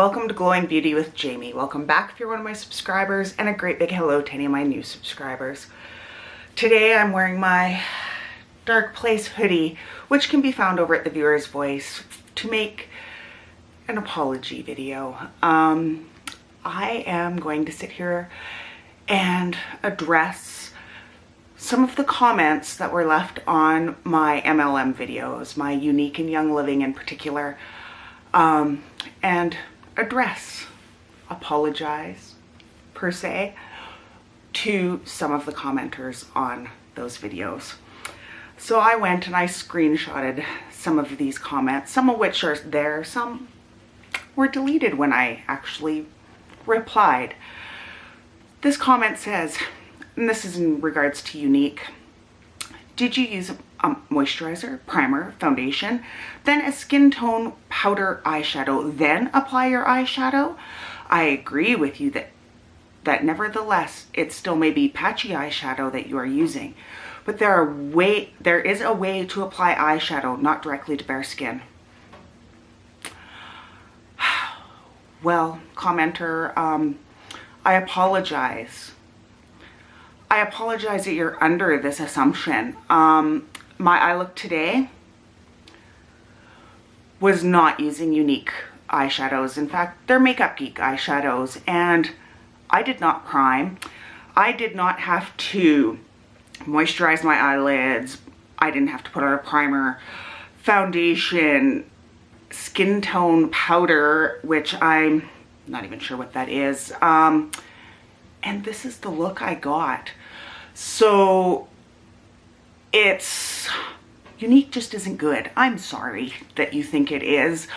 Welcome to Glowing Beauty with Jamie. Welcome back if you're one of my subscribers, and a great big hello to any of my new subscribers. Today I'm wearing my Dark Place hoodie, which can be found over at the Viewer's Voice, to make an apology video. I am going to sit here and address some of the comments that were left on my MLM videos, my Younique and Young Living in particular, and apologize per se to some of the commenters on those videos. So I went and I screenshotted some of these comments, some of which are there, some were deleted when I actually replied. This comment says, and this is in regards to Younique: did you use a moisturizer, primer, foundation, then a skin tone powder eyeshadow, then apply your eyeshadow? I agree with you that nevertheless, it still may be patchy eyeshadow that you are using, but there is a way to apply eyeshadow not directly to bare skin. Well, commenter, I apologize. I apologize that you're under this assumption. My eye look today was not using Younique eyeshadows. In fact, they're Makeup Geek eyeshadows, and I did not prime. I did not have to moisturize my eyelids. I didn't have to put on a primer, foundation, skin tone powder, which I'm not even sure what that is. And this is the look I got. So Younique just isn't good. I'm sorry that you think it is.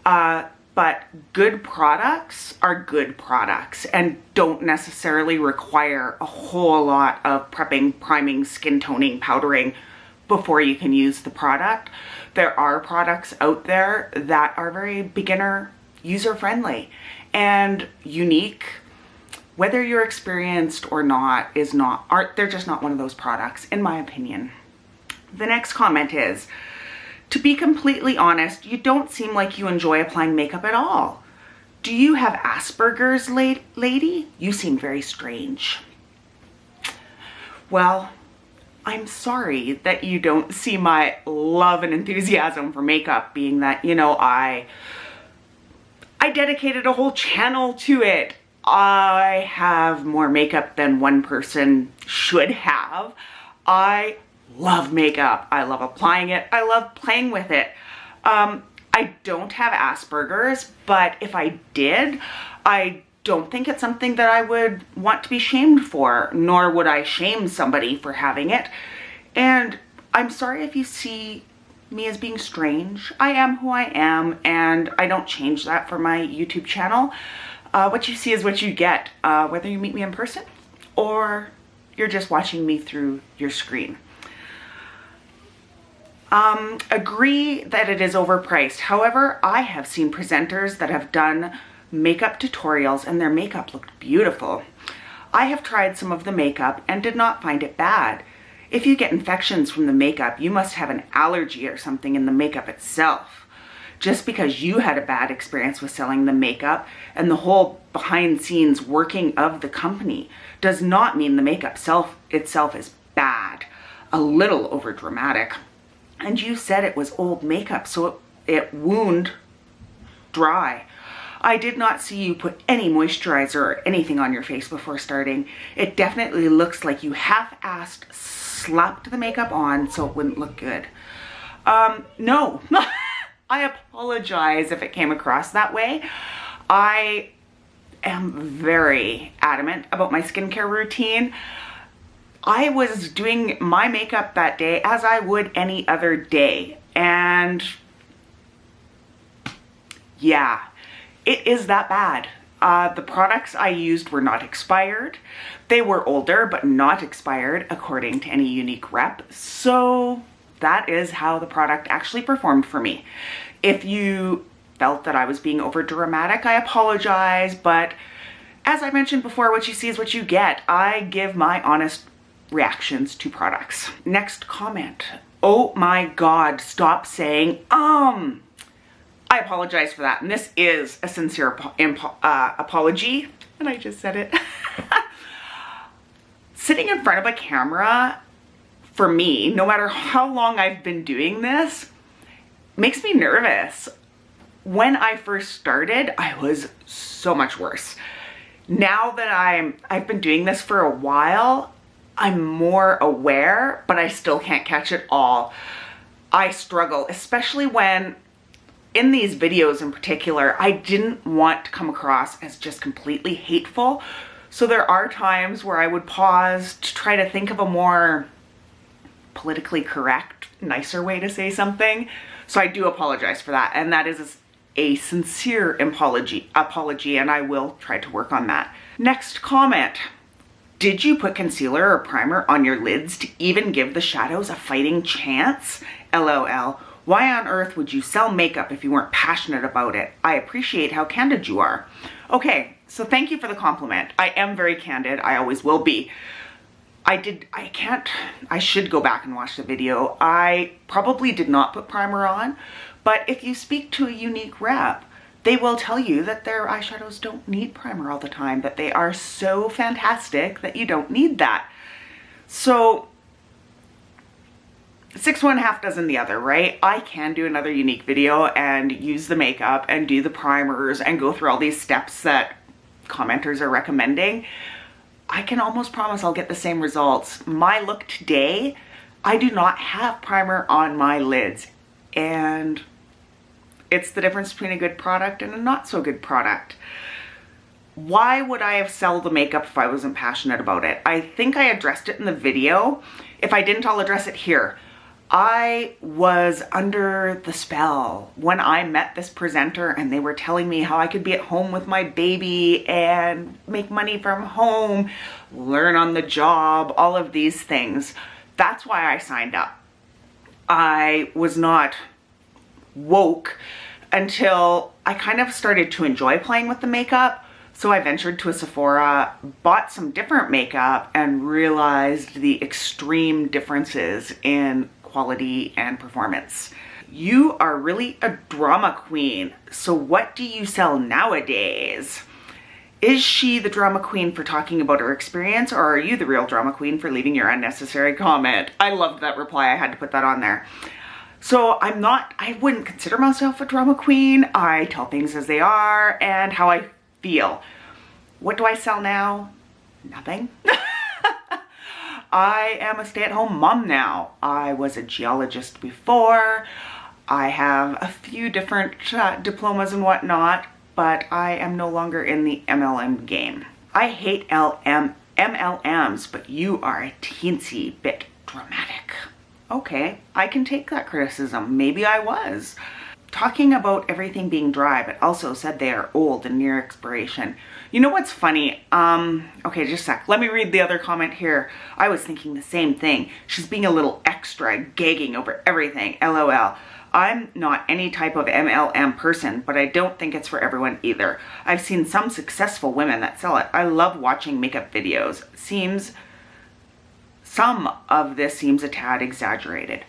But good products are good products and don't necessarily require a whole lot of prepping, priming, skin toning, powdering before you can use the product. There are products out there that are very beginner, user-friendly, and Younique, whether you're experienced or not, they're just not one of those products, in my opinion. The next comment is, to be completely honest, you don't seem like you enjoy applying makeup at all. Do you have Asperger's, lady? You seem very strange. Well, I'm sorry that you don't see my love and enthusiasm for makeup, being that, you know, I dedicated a whole channel to it. I have more makeup than one person should have. I love makeup. I love applying it. I love playing with it. I don't have Asperger's, but if I did, I don't think it's something that I would want to be shamed for, nor would I shame somebody for having it. And I'm sorry if you see me as being strange. I am who I am, and I don't change that for my YouTube channel. What you see is what you get, whether you meet me in person or you're just watching me through your screen. Agree that it is overpriced. However, I have seen presenters that have done makeup tutorials and their makeup looked beautiful. I have tried some of the makeup and did not find it bad. If you get infections from the makeup, you must have an allergy or something in the makeup itself. Just because you had a bad experience with selling the makeup and the whole behind scenes working of the company does not mean the makeup itself is bad. A little over dramatic. And you said it was old makeup, so it wound dry. I did not see you put any moisturizer or anything on your face before starting. It definitely looks like you half-assed slapped the makeup on so it wouldn't look good. No. I apologize if it came across that way. I am very adamant about my skincare routine. I was doing my makeup that day as I would any other day. And yeah, it is that bad. The products I used were not expired. They were older, but not expired, according to any Younique rep. So that is how the product actually performed for me. If you felt that I was being over dramatic, I apologize, but as I mentioned before, what you see is what you get. I give my honest reactions to products. Next comment. Oh my God, stop saying, I apologize for that. And this is a sincere apology. And I just said it. Sitting in front of a camera, for me, no matter how long I've been doing this, makes me nervous. When I first started, I was so much worse. Now that I've been doing this for a while, I'm more aware, but I still can't catch it all. I struggle, especially when in these videos in particular, I didn't want to come across as just completely hateful. So there are times where I would pause to try to think of a more politically correct, nicer way to say something. So I do apologize for that. And that is a sincere apology, and I will try to work on that. Next comment. Did you put concealer or primer on your lids to even give the shadows a fighting chance? LOL. Why on earth would you sell makeup if you weren't passionate about it? I appreciate how candid you are. Okay, so thank you for the compliment. I am very candid. I always will be. I should go back and watch the video. I probably did not put primer on, but if you speak to a Younique rep, they will tell you that their eyeshadows don't need primer all the time, that they are so fantastic that you don't need that. So 6 one half dozen the other, right? I can do another Younique video and use the makeup and do the primers and go through all these steps that commenters are recommending. I can almost promise I'll get the same results. My look today, I do not have primer on my lids, and it's the difference between a good product and a not so good product. Why would I have sold the makeup if I wasn't passionate about it? I think I addressed it in the video. If I didn't, I'll address it here. I was under the spell when I met this presenter and they were telling me how I could be at home with my baby and make money from home, learn on the job, all of these things. That's why I signed up. I was not woke until I kind of started to enjoy playing with the makeup. So I ventured to a Sephora, bought some different makeup, and realized the extreme differences in quality and performance. You are really a drama queen. So what do you sell nowadays? Is she the drama queen for talking about her experience, or are you the real drama queen for leaving your unnecessary comment? I loved that reply. I had to put that on there. So I wouldn't consider myself a drama queen. I tell things as they are and how I feel. What do I sell now? Nothing. I am a stay-at-home mom now. I was a geologist before. I have a few different diplomas and whatnot, but I am no longer in the MLM game. I hate MLMs, but you are a teensy bit dramatic. Okay, I can take that criticism. Maybe I was. Talking about everything being dry, but also said they are old and near expiration. You know what's funny? Okay, just a sec. Let me read the other comment here. I was thinking the same thing. She's being a little extra, gagging over everything. LOL. I'm not any type of MLM person, but I don't think it's for everyone either. I've seen some successful women that sell it. I love watching makeup videos. Some of this seems a tad exaggerated.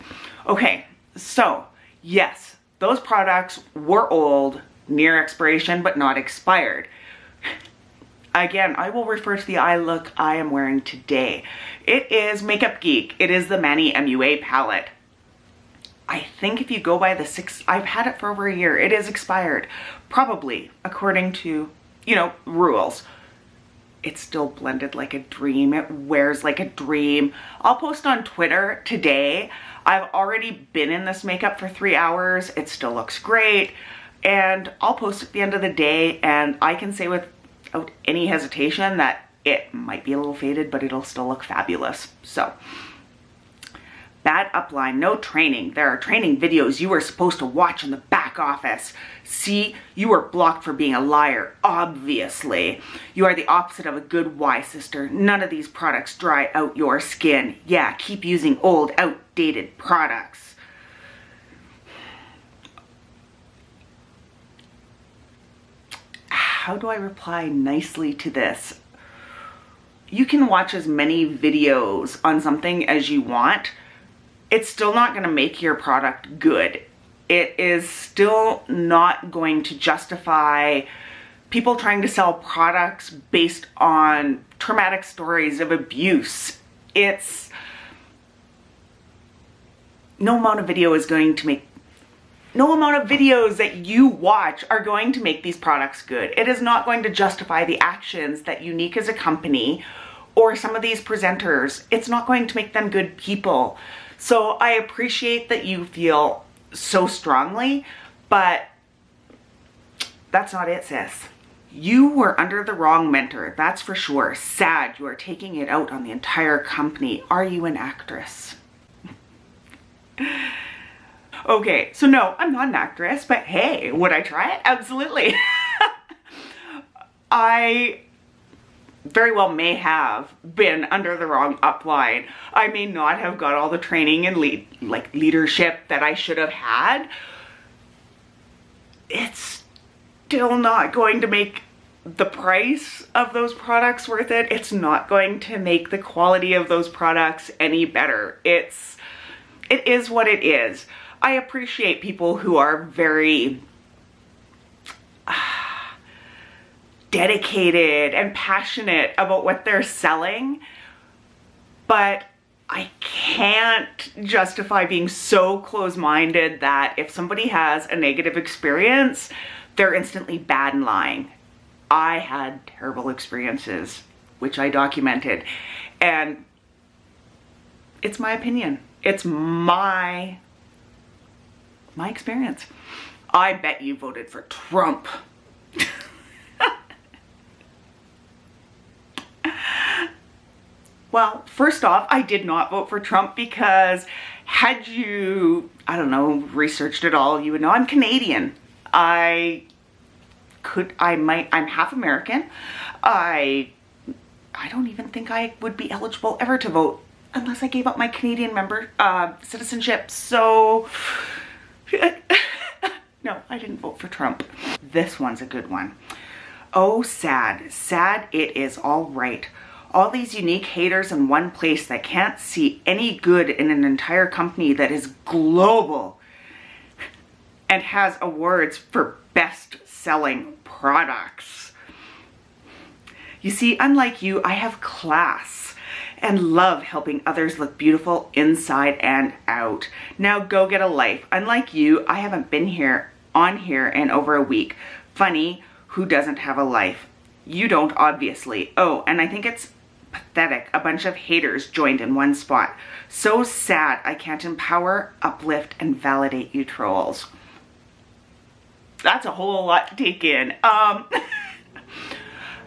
Okay, so yes, those products were old, near expiration, but not expired. Again, I will refer to the eye look I am wearing today. It is Makeup Geek. It is the Manny MUA palette. I think if you go by I've had it for over a year. It is expired, probably according to, rules. It's still blended like a dream. It wears like a dream. I'll post on Twitter today. I've already been in this makeup for 3 hours. It still looks great. And I'll post at the end of the day, and I can say without any hesitation that it might be a little faded, but it'll still look fabulous. So, bad upline, no training. There are training videos you were supposed to watch in the back office. See, you were blocked for being a liar, obviously. You are the opposite of a good Y sister. None of these products dry out your skin. Yeah, keep using old, outdated products. How do I reply nicely to this? You can watch as many videos on something as you want. It's still not going to make your product good. It is still not going to justify people trying to sell products based on traumatic stories of abuse. It's no amount of videos that you watch are going to make these products good. It is not going to justify the actions that Younique as a company or some of these presenters. It's not going to make them good people. So I appreciate that you feel so strongly, but that's not it, sis. You were under the wrong mentor, that's for sure. Sad you are taking it out on the entire company. Are you an actress? Okay, so no, I'm not an actress, but hey, would I try it? Absolutely. I very well may have been under the wrong upline. I may not have got all the training and leadership that I should have had. It's still not going to make the price of those products worth it. It's not going to make the quality of those products any better. It is what it is. I appreciate people who are very dedicated and passionate about what they're selling, but I can't justify being so close-minded that if somebody has a negative experience, they're instantly bad and lying. I had terrible experiences, which I documented, and it's my opinion. It's my experience. I bet you voted for Trump. Well, first off, I did not vote for Trump because had you, I don't know, researched it all, you would know I'm Canadian. I'm half American. I don't even think I would be eligible ever to vote unless I gave up my Canadian citizenship. So no, I didn't vote for Trump. This one's a good one. Oh, sad. Sad it is, all right. All these Younique haters in one place that can't see any good in an entire company that is global and has awards for best-selling products. You see, unlike you, I have class and love helping others look beautiful inside and out. Now go get a life. Unlike you, I haven't been on here in over a week. Funny, who doesn't have a life? You don't, obviously. Oh, and I think it's pathetic. A bunch of haters joined in one spot. So sad I can't empower, uplift, and validate you trolls. That's a whole lot to take in.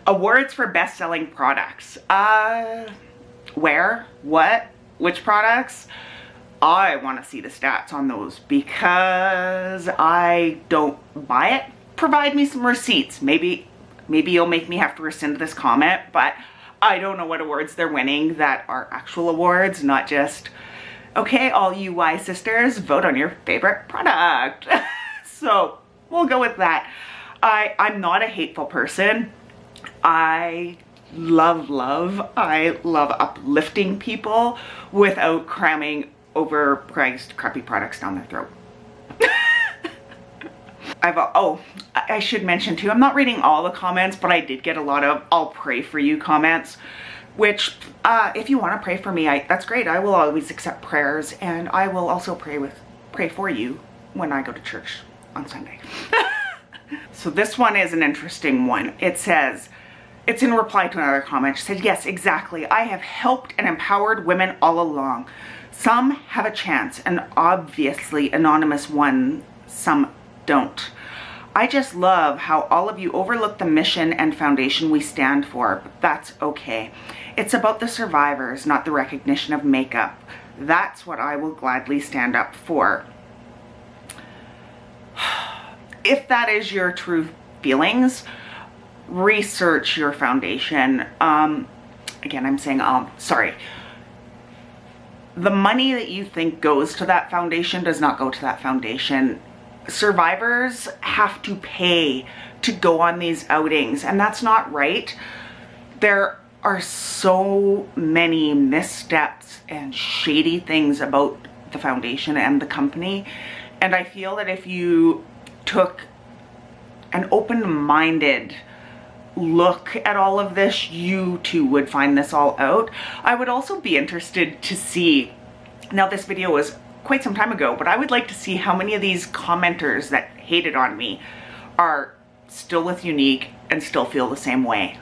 Awards for best-selling products. Where? What? Which products? I want to see the stats on those because I don't buy it. Provide me some receipts. Maybe you'll make me have to rescind this comment, but I don't know what awards they're winning that are actual awards, not just, okay, all you Y sisters, vote on your favorite product. So we'll go with that. I'm not a hateful person. I love I love uplifting people without cramming overpriced crappy products down their throat. I should mention too, I'm not reading all the comments, but I did get a lot of I'll pray for you comments, which if you want to pray for me, that's great. I will always accept prayers, and I will also pray for you when I go to church on Sunday. So this one is an interesting one. It says, it's in reply to another comment. She said, yes, exactly. I have helped and empowered women all along. Some have a chance, and obviously anonymous ones, some don't. I just love how all of you overlook the mission and foundation we stand for, but that's okay. It's about the survivors, not the recognition of makeup. That's what I will gladly stand up for. If that is your true feelings, research your foundation. Again, I'm saying, sorry. The money that you think goes to that foundation does not go to that foundation. Survivors have to pay to go on these outings, and that's not right. There are so many missteps and shady things about the foundation and the company, And I feel that if you took an open-minded look at all of this, you too would find this all out. I would also be interested to see, now this video was quite some time ago, but I would like to see how many of these commenters that hated on me are still with Younique and still feel the same way.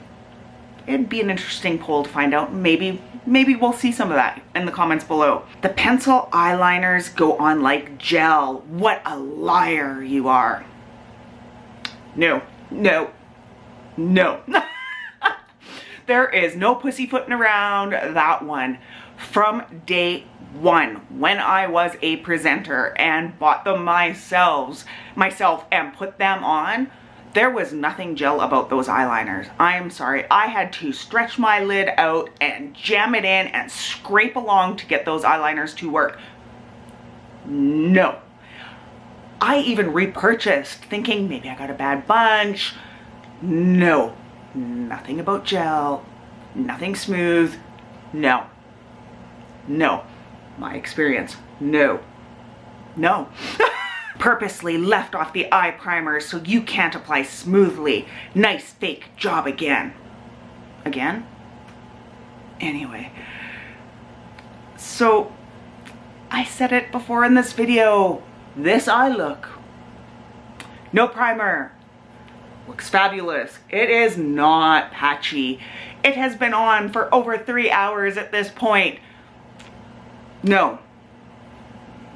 It'd be an interesting poll to find out. Maybe we'll see some of that in the comments below. The pencil eyeliners go on like gel. What a liar you are. No, no, no. There is no pussyfooting around that one. From day one, when I was a presenter and bought them myself and put them on, there was nothing gel about those eyeliners. I'm sorry, I had to stretch my lid out and jam it in and scrape along to get those eyeliners to work. No. I even repurchased thinking maybe I got a bad bunch. No, nothing about gel, nothing smooth. No, no, my experience, no, no. Purposely left off the eye primer so you can't apply smoothly. Nice fake job again. Again? Anyway, so I said it before in this video, this eye look, no primer, looks fabulous. It is not patchy. It has been on for over 3 hours at this point. No.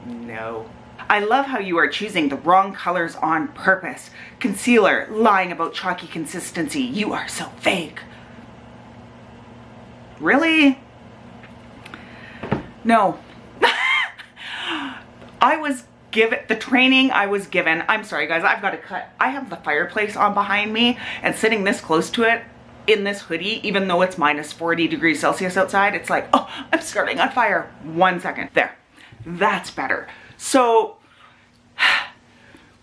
No. I love how you are choosing the wrong colors on purpose. Concealer, lying about chalky consistency. You are so fake. Really? No. I was given the training I was given. I'm sorry guys, I've got to cut. I have the fireplace on behind me and sitting this close to it in this hoodie, even though it's minus 40 degrees Celsius outside, it's like, oh, I'm starting on fire. 1 second. There. That's better. So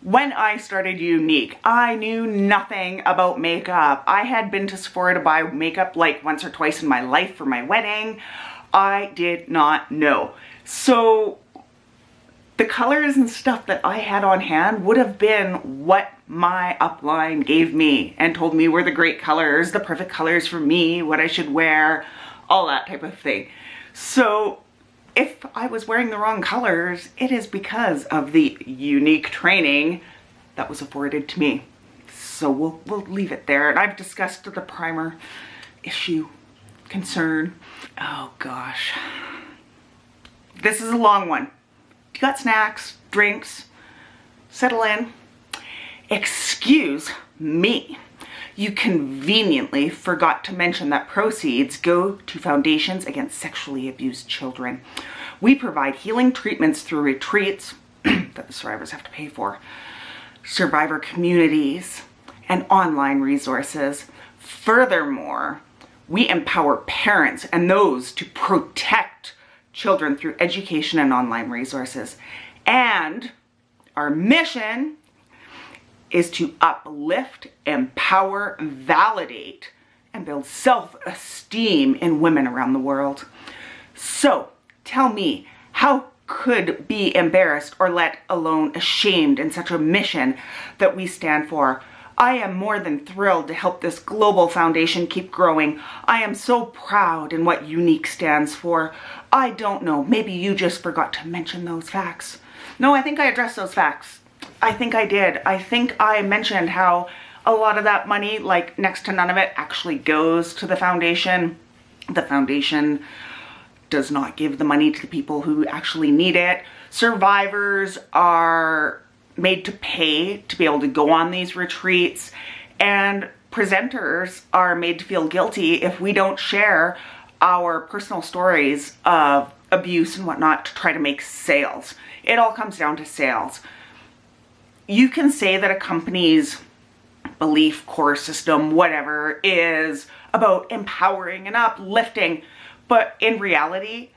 when I started Younique, I knew nothing about makeup. I had been to Sephora to buy makeup like once or twice in my life for my wedding. I did not know. So the colors and stuff that I had on hand would have been what my upline gave me and told me were the great colors, the perfect colors for me, what I should wear, all that type of thing. So if I was wearing the wrong colors, it is because of the Younique training that was afforded to me. So we'll leave it there. And I've discussed the primer issue, concern. Oh gosh. This is a long one. You got snacks, drinks, settle in. Excuse me. You conveniently forgot to mention that proceeds go to foundations against sexually abused children. We provide healing treatments through retreats that the survivors have to pay for, survivor communities, and online resources. Furthermore, we empower parents and those to protect children through education and online resources. And our mission is to uplift, empower, validate, and build self-esteem in women around the world. So tell me, how could be embarrassed or let alone ashamed in such a mission that we stand for? I am more than thrilled to help this global foundation keep growing. I am so proud in what Younique stands for. I don't know, maybe you just forgot to mention those facts. No, I think I addressed those facts. I think I did. I think I mentioned how a lot of that money, like next to none of it, actually goes to the foundation. The foundation does not give the money to the people who actually need it. Survivors are made to pay to be able to go on these retreats, and presenters are made to feel guilty if we don't share our personal stories of abuse and whatnot to try to make sales. It all comes down to sales. You can say that a company's belief, core system, whatever, is about empowering and uplifting, but in reality,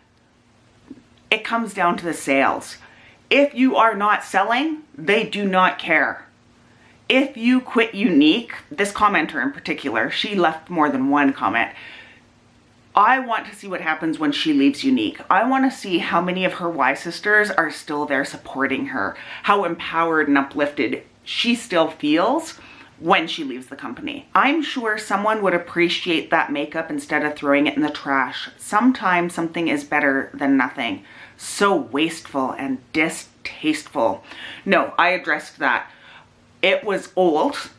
it comes down to the sales. If you are not selling, they do not care. If you quit Younique, this commenter in particular, she left more than one comment. I want to see what happens when she leaves Younique. I want to see how many of her Y sisters are still there supporting her, how empowered and uplifted she still feels when she leaves the company. I'm sure someone would appreciate that makeup instead of throwing it in the trash. Sometimes something is better than nothing. So wasteful and distasteful. No, I addressed that. It was old,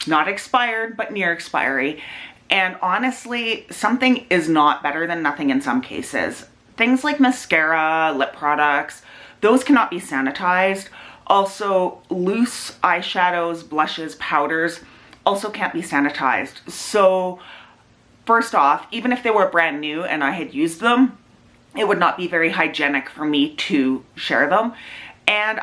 not expired, but near expiry. And honestly, something is not better than nothing in some cases. Things like mascara, lip products, those cannot be sanitized. Also, loose eyeshadows, blushes, powders also can't be sanitized. So first off, even if they were brand new and I had used them, it would not be very hygienic for me to share them. And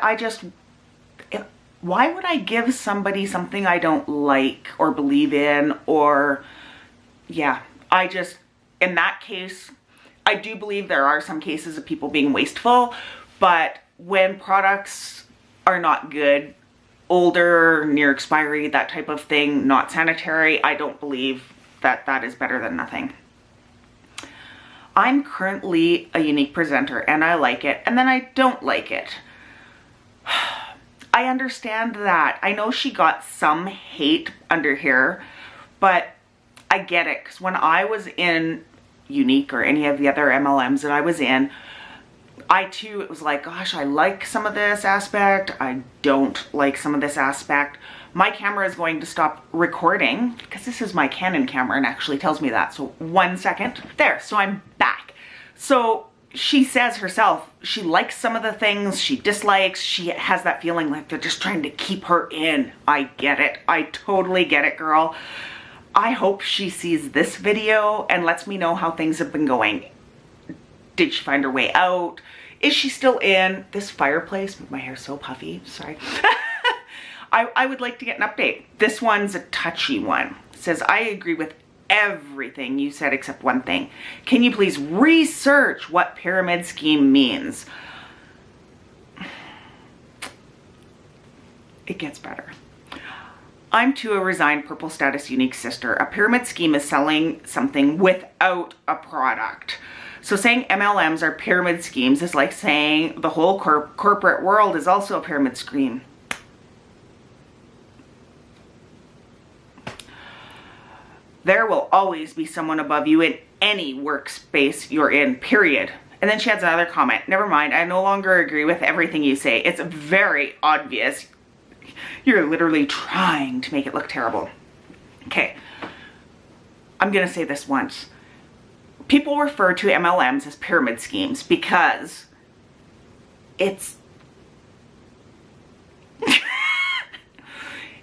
why would I give somebody something I don't like or believe in? Or yeah, in that case, I do believe there are some cases of people being wasteful, but when products are not good, older, near expiry, that type of thing, not sanitary, I don't believe that that is better than nothing. I'm currently a Younique presenter and I like it, and then I don't like it. I understand that. I know she got some hate under here, but I get it, because when I was in Younique or any of the other MLMs that I was in, it was like, gosh, I like some of this aspect, I don't like some of this aspect. My camera is going to stop recording because this is my Cannon camera and actually tells me that. So 1 second. There, so I'm back. So she says herself, she likes some of the things, she dislikes, she has that feeling like they're just trying to keep her in. I get it. I totally get it, girl. I hope she sees this video and lets me know how things have been going. Did she find her way out? Is she still in this fireplace? My hair's so puffy, sorry. I would like to get an update. This one's a touchy one. It says, I agree with everything you said except one thing. Can you please research what pyramid scheme means? It gets better. I'm to a resigned purple status Younique sister. A pyramid scheme is selling something without a product. So saying MLMs are pyramid schemes is like saying the whole corporate world is also a pyramid scheme. There will always be someone above you in any workspace you're in, period. And then she adds another comment. Never mind, I no longer agree with everything you say. It's very obvious. You're literally trying to make it look terrible. Okay, I'm gonna say this once. People refer to MLMs as pyramid schemes because it's...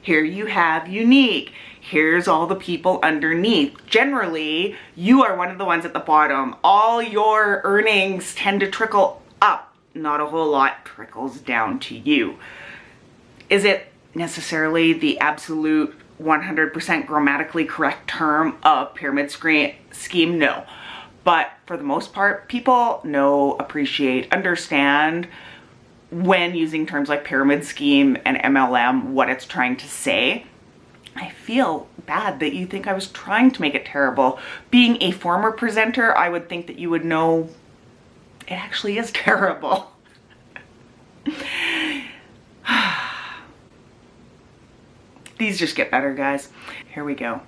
Here you have Younique. Here's all the people underneath. Generally, you are one of the ones at the bottom. All your earnings tend to trickle up. Not a whole lot trickles down to you. Is it necessarily the absolute 100% grammatically correct term of pyramid scheme? No. But for the most part, people know, appreciate, understand when using terms like pyramid scheme and MLM, what it's trying to say. I feel bad that you think I was trying to make it terrible. Being a former presenter, I would think that you would know it actually is terrible. These just get better, guys. Here we go.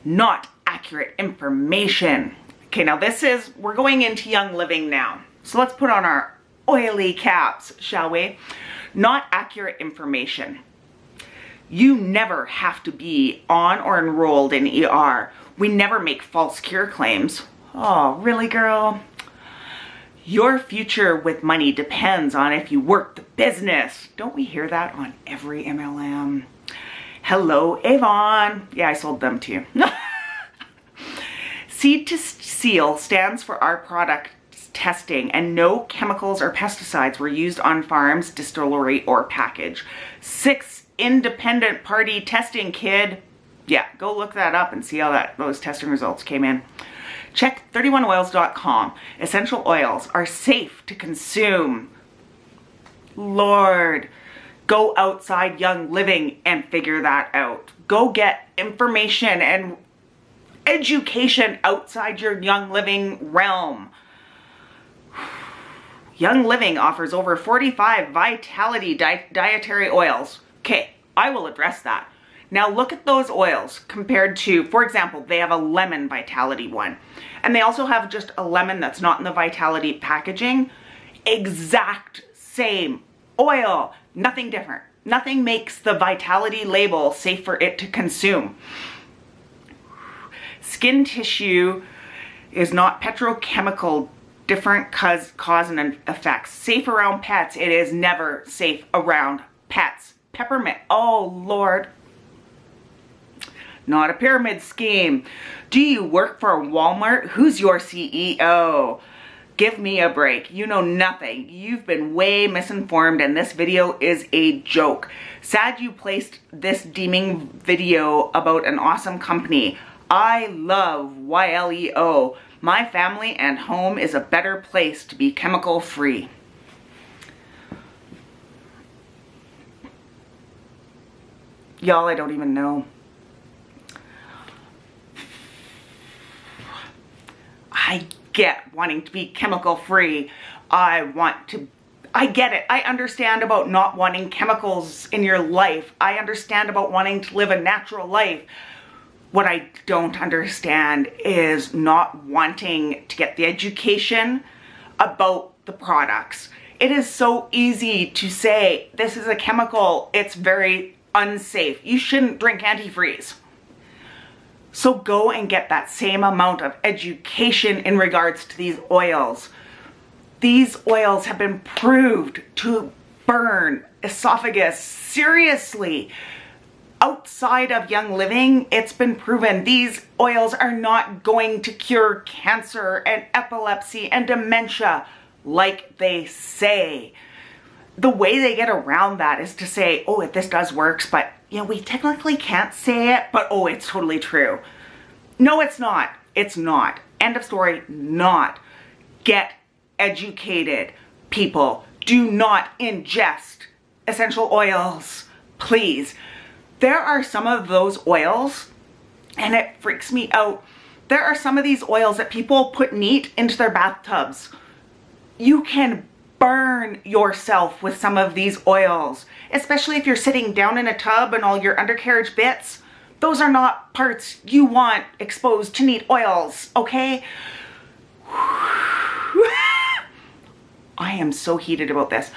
Not accurate information. Okay, now we're going into Young Living now. So let's put on our oily caps, shall we? Not accurate information. You never have to be on or enrolled in ER. We never make false cure claims. Oh, really, girl? Your future with money depends on if you work the business. Don't we hear that on every MLM? Hello, Avon. Yeah, I sold them too. Seed to Seal stands for our product testing, and no chemicals or pesticides were used on farms, distillery, or package. 6 independent party testing, kid. Yeah, go look that up and see how those testing results came in. Check 31oils.com. Essential oils are safe to consume. Lord, go outside Young Living and figure that out. Go get information and education outside your Young Living realm. Young Living offers over 45 vitality dietary oils. Okay, I will address that. Now look at those oils compared to, for example, they have a lemon vitality one. And they also have just a lemon that's not in the vitality packaging. Exact same oil, nothing different. Nothing makes the vitality label safe for it to consume. Skin tissue is not petrochemical, different cause and effects. Safe around pets. It is never safe around pets. Peppermint. Oh, Lord. Not a pyramid scheme. Do you work for Walmart? Who's your CEO? Give me a break. You know nothing. You've been way misinformed and this video is a joke. Sad you placed this deeming video about an awesome company. I love YLEO. My family and home is a better place to be chemical free. Y'all, I don't even know. I get wanting to be chemical free. I get it. I understand about not wanting chemicals in your life. I understand about wanting to live a natural life. What I don't understand is not wanting to get the education about the products. It is so easy to say, this is a chemical, it's very unsafe. You shouldn't drink antifreeze. So go and get that same amount of education in regards to these oils. These oils have been proved to burn esophagus. Seriously. Outside of Young Living, it's been proven these oils are not going to cure cancer and epilepsy and dementia like they say. The way they get around that is to say, oh, this does work, but you know, we technically can't say it, but oh, it's totally true. No, it's not. It's not. End of story, not. Get educated, people. Do not ingest essential oils, please. There are some of those oils, and it freaks me out. There are some of these oils that people put neat into their bathtubs. You can burn yourself with some of these oils, especially if you're sitting down in a tub and all your undercarriage bits. Those are not parts you want exposed to neat oils, okay? I am so heated about this.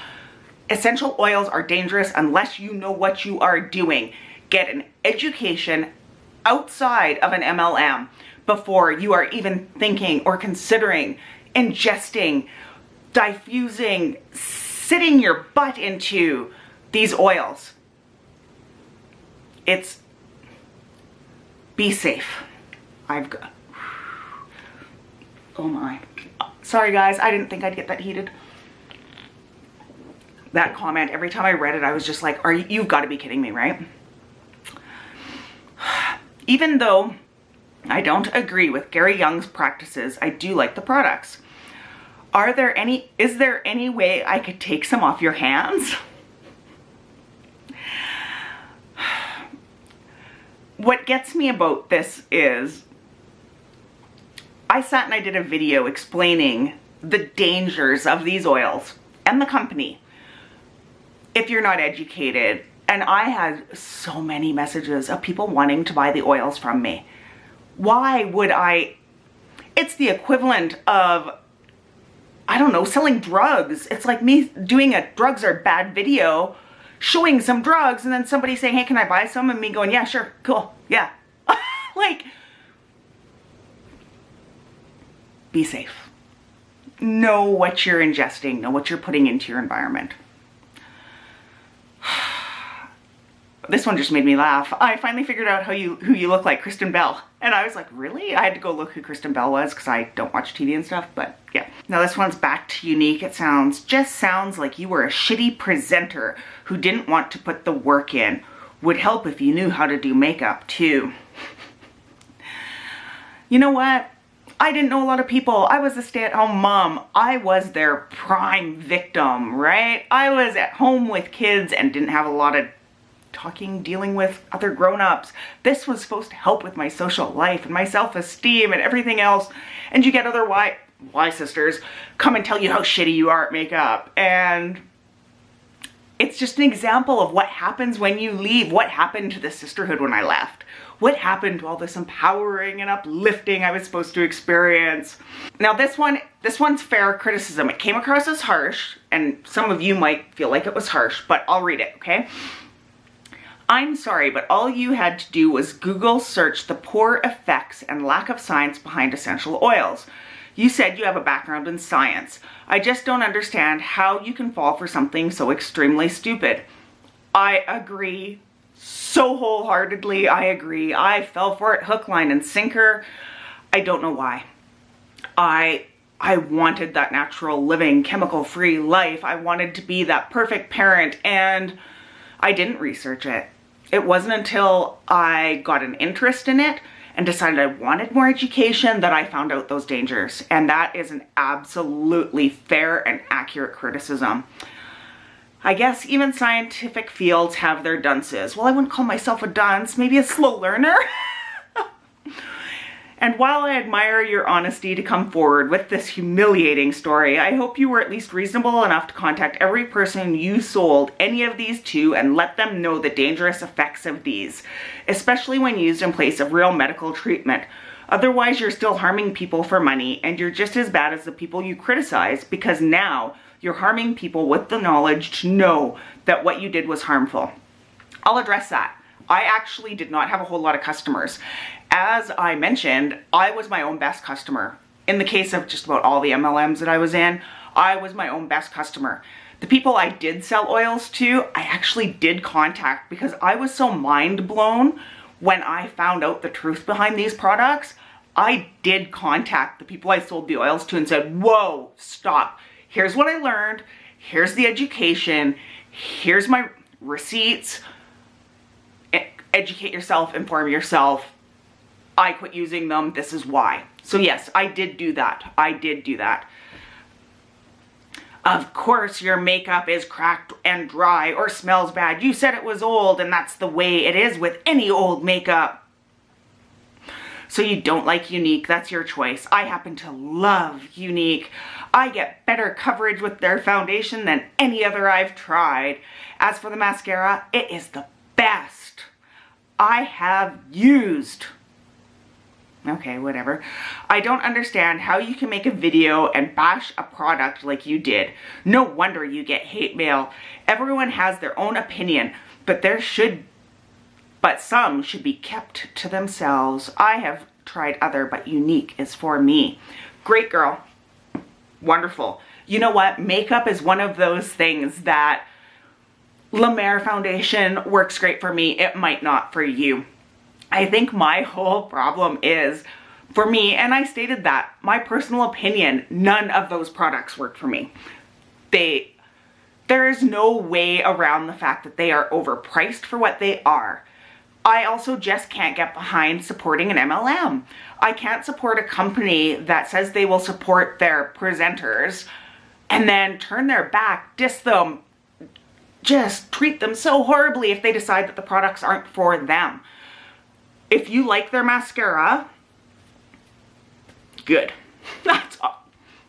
Essential oils are dangerous unless you know what you are doing. Get an education outside of an MLM before you are even thinking or considering ingesting, diffusing, sitting your butt into these oils. Be safe. Oh my. Sorry guys, I didn't think I'd get that heated. That comment, every time I read it, I was just like, you've got to be kidding me, right? Even though I don't agree with Gary Young's practices, I do like the products. Is there any way I could take some off your hands? What gets me about this is I sat and I did a video explaining the dangers of these oils and the company if you're not educated. And I had so many messages of people wanting to buy the oils from me. Why would I? It's the equivalent of, I don't know, selling drugs. It's like me doing a drugs are bad video, showing some drugs, and then somebody saying, hey, can I buy some? And me going, yeah, sure, cool, yeah. Like, be safe. Know what you're ingesting, know what you're putting into your environment. This one just made me laugh. I finally figured out who you look like, Kristen Bell. And I was like, really? I had to go look who Kristen Bell was because I don't watch TV and stuff, but yeah. Now this one's back to Younique. It just sounds like you were a shitty presenter who didn't want to put the work in. Would help if you knew how to do makeup too. You know what? I didn't know a lot of people. I was a stay-at-home mom. I was their prime victim, right? I was at home with kids and didn't have a lot of dealing with other grown-ups. This was supposed to help with my social life and my self-esteem and everything else. And you get other Y sisters come and tell you how shitty you are at makeup. And it's just an example of what happens when you leave. What happened to the sisterhood when I left? What happened to all this empowering and uplifting I was supposed to experience? Now this one's fair criticism. It came across as harsh, and some of you might feel like it was harsh, but I'll read it, okay? I'm sorry, but all you had to do was Google search the poor effects and lack of science behind essential oils. You said you have a background in science. I just don't understand how you can fall for something so extremely stupid. I agree. So wholeheartedly, I agree. I fell for it hook, line, and sinker. I don't know why. I wanted that natural living, chemical-free life. I wanted to be that perfect parent, and I didn't research it. It wasn't until I got an interest in it and decided I wanted more education that I found out those dangers. And that is an absolutely fair and accurate criticism. I guess even scientific fields have their dunces. Well, I wouldn't call myself a dunce, maybe a slow learner. And while I admire your honesty to come forward with this humiliating story, I hope you were at least reasonable enough to contact every person you sold any of these to and let them know the dangerous effects of these, especially when used in place of real medical treatment. Otherwise, you're still harming people for money, and you're just as bad as the people you criticize, because now you're harming people with the knowledge to know that what you did was harmful. I'll address that. I actually did not have a whole lot of customers. As I mentioned, I was my own best customer. In the case of just about all the MLMs that I was in, I was my own best customer. The people I did sell oils to, I actually did contact because I was so mind blown when I found out the truth behind these products. I did contact the people I sold the oils to and said, whoa, stop. Here's what I learned. Here's the education. Here's my receipts. Educate yourself, inform yourself. I quit using them. This is why. So yes, I did do that. I did do that. Of course, your makeup is cracked and dry or smells bad. You said it was old, and that's the way it is with any old makeup. So you don't like Younique, that's your choice. I happen to love Younique. I get better coverage with their foundation than any other I've tried. As for the mascara, it is the best I have used. Okay, whatever. I don't understand how you can make a video and bash a product like you did. No wonder you get hate mail. Everyone has their own opinion, but some should be kept to themselves. I have tried other, but Younique is for me. Great girl. Wonderful. You know what? Makeup is one of those things that La Mer foundation works great for me. It might not for you. I think my whole problem is, for me, and I stated that, my personal opinion, none of those products worked for me. There is no way around the fact that they are overpriced for what they are. I also just can't get behind supporting an MLM. I can't support a company that says they will support their presenters and then turn their back, diss them, just treat them so horribly if they decide that the products aren't for them. If you like their mascara, good. That's all.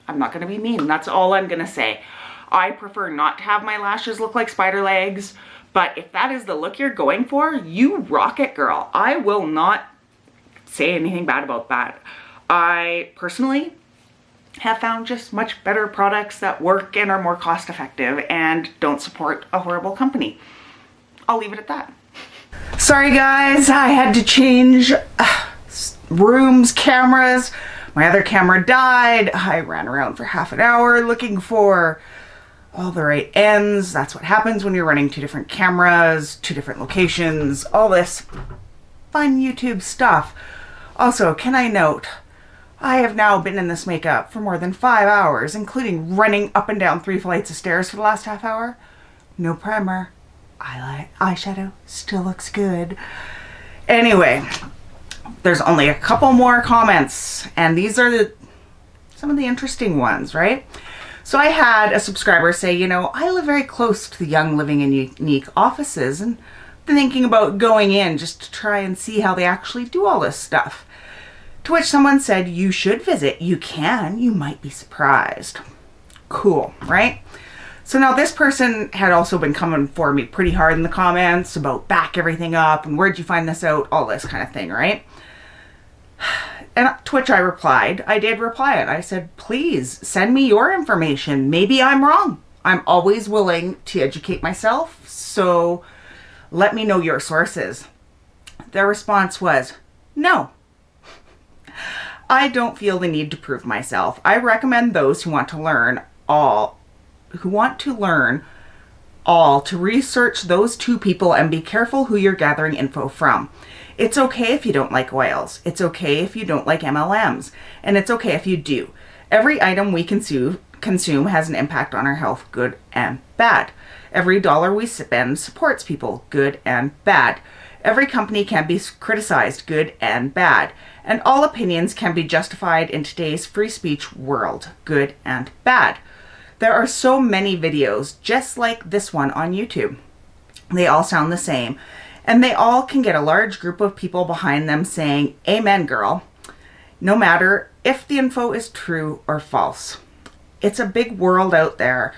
I'm not going to be mean. That's all I'm going to say. I prefer not to have my lashes look like spider legs, but if that is the look you're going for, you rock it, girl. I will not say anything bad about that. I personally have found just much better products that work and are more cost effective and don't support a horrible company. I'll leave it at that. Sorry guys, I had to change rooms, cameras. My other camera died. I ran around for half an hour looking for all the right ends. That's what happens when you're running two different cameras, two different locations, all this fun YouTube stuff. Also, can I note, I have now been in this makeup for more than 5 hours, including running up and down 3 flights of stairs for the last half hour. No primer. Eyeshadow still looks good. Anyway, there's only a couple more comments, and these are some of the interesting ones, right? So I had a subscriber say, you know, I live very close to the Young Living and Younique offices, and thinking about going in just to try and see how they actually do all this stuff. To which someone said, you should visit. You can. You might be surprised. Cool, right? So now this person had also been coming for me pretty hard in the comments about back everything up and where'd you find this out, all this kind of thing, right? And to which I replied, I did reply it. I said, please send me your information. Maybe I'm wrong. I'm always willing to educate myself, so let me know your sources. Their response was, no. I don't feel the need to prove myself. I recommend those who want to learn all to research those two people and be careful who you're gathering info from. It's okay if you don't like oils. It's okay if you don't like MLMs. And it's okay if you do. Every item we consume has an impact on our health, good and bad. Every dollar we spend supports people, good and bad. Every company can be criticized, good and bad. And all opinions can be justified in today's free speech world, good and bad. There are so many videos just like this one on YouTube. They all sound the same, and they all can get a large group of people behind them saying, amen, girl, no matter if the info is true or false. It's a big world out there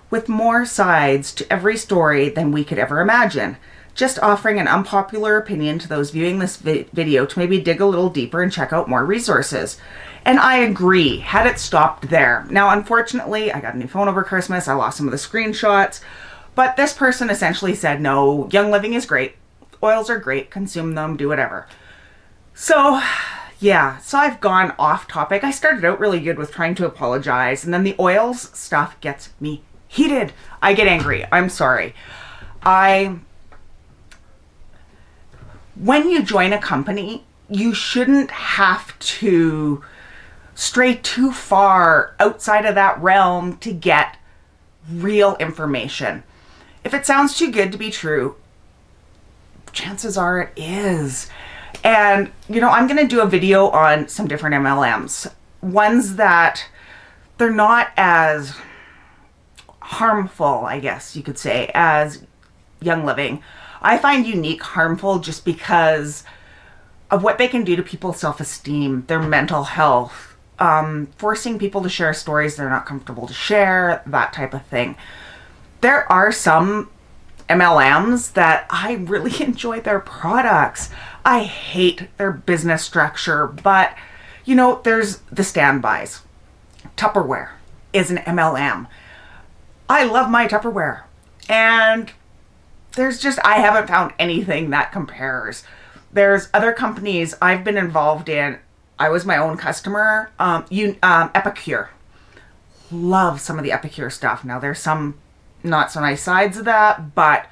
with more sides to every story than we could ever imagine. Just offering an unpopular opinion to those viewing this video to maybe dig a little deeper and check out more resources. And I agree, had it stopped there. Now, unfortunately, I got a new phone over Christmas. I lost some of the screenshots, but this person essentially said, no, Young Living is great. Oils are great. Consume them, do whatever. So yeah, so I've gone off topic. I started out really good with trying to apologize, and then the oils stuff gets me heated. I get angry. I'm sorry. When you join a company, you shouldn't have to stray too far outside of that realm to get real information. If it sounds too good to be true, chances are it is. And, you know, I'm going to do a video on some different MLMs. Ones that they're not as harmful, I guess you could say, as Young Living. I find Younique harmful just because of what they can do to people's self-esteem, their mental health, forcing people to share stories they're not comfortable to share, that type of thing. There are some MLMs that I really enjoy their products. I hate their business structure, but you know, there's the standbys. Tupperware is an MLM. I love my Tupperware, and I haven't found anything that compares. There's other companies I've been involved in. I was my own customer. Epicure. Love some of the Epicure stuff. Now there's some not so nice sides of that, but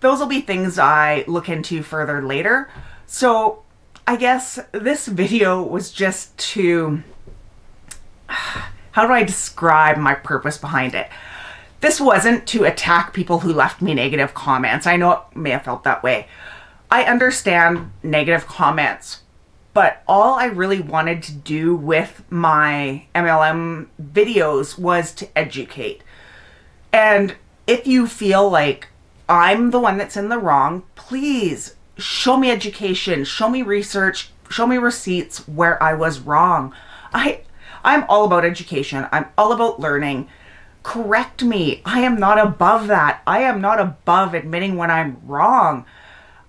those will be things I look into further later. So I guess this video was just to, how do I describe my purpose behind it? This wasn't to attack people who left me negative comments. I know it may have felt that way. I understand negative comments, but all I really wanted to do with my MLM videos was to educate. And if you feel like I'm the one that's in the wrong, please show me education, show me research, show me receipts where I was wrong. I'm all about education. I'm all about learning. Correct me. I am not above that. I am not above admitting when I'm wrong.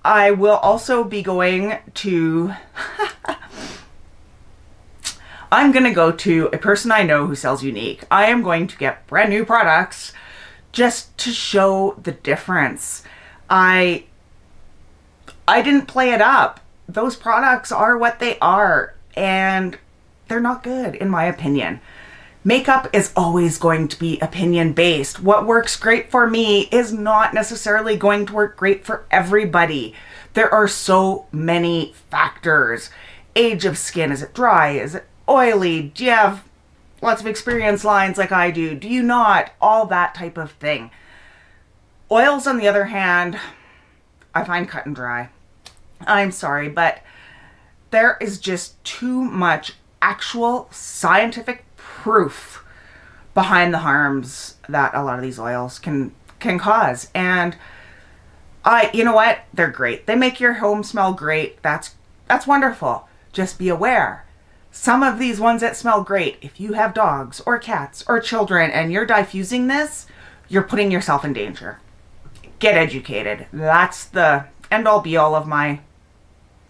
I will also be going to I'm going to go to a person I know who sells Younique. I am going to get brand new products just to show the difference. I didn't play it up. Those products are what they are, and they're not good in my opinion. Makeup is always going to be opinion based. What works great for me is not necessarily going to work great for everybody. There are so many factors. Age of skin, is it dry? Is it oily? Do you have lots of experience lines like I do? Do you not? All that type of thing. Oils, on the other hand, I find cut and dry. I'm sorry, but there is just too much actual scientific proof behind the harms that a lot of these oils can cause. And You know what? They're great. They make your home smell great. That's wonderful. Just be aware. Some of these ones that smell great, if you have dogs or cats or children and you're diffusing this, you're putting yourself in danger. Get educated. That's the end all be all of my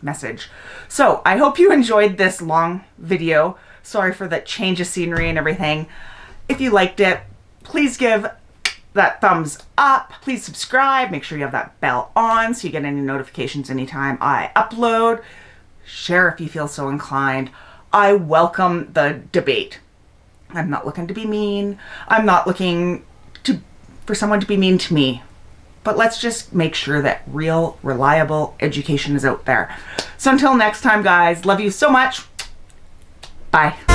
message. So I hope you enjoyed this long video. Sorry for the change of scenery and everything. If you liked it, please give that thumbs up. Please subscribe. Make sure you have that bell on so you get any notifications anytime I upload. Share if you feel so inclined. I welcome the debate. I'm not looking to be mean. I'm not looking for someone to be mean to me. But let's just make sure that real, reliable education is out there. So until next time, guys, love you so much. Bye.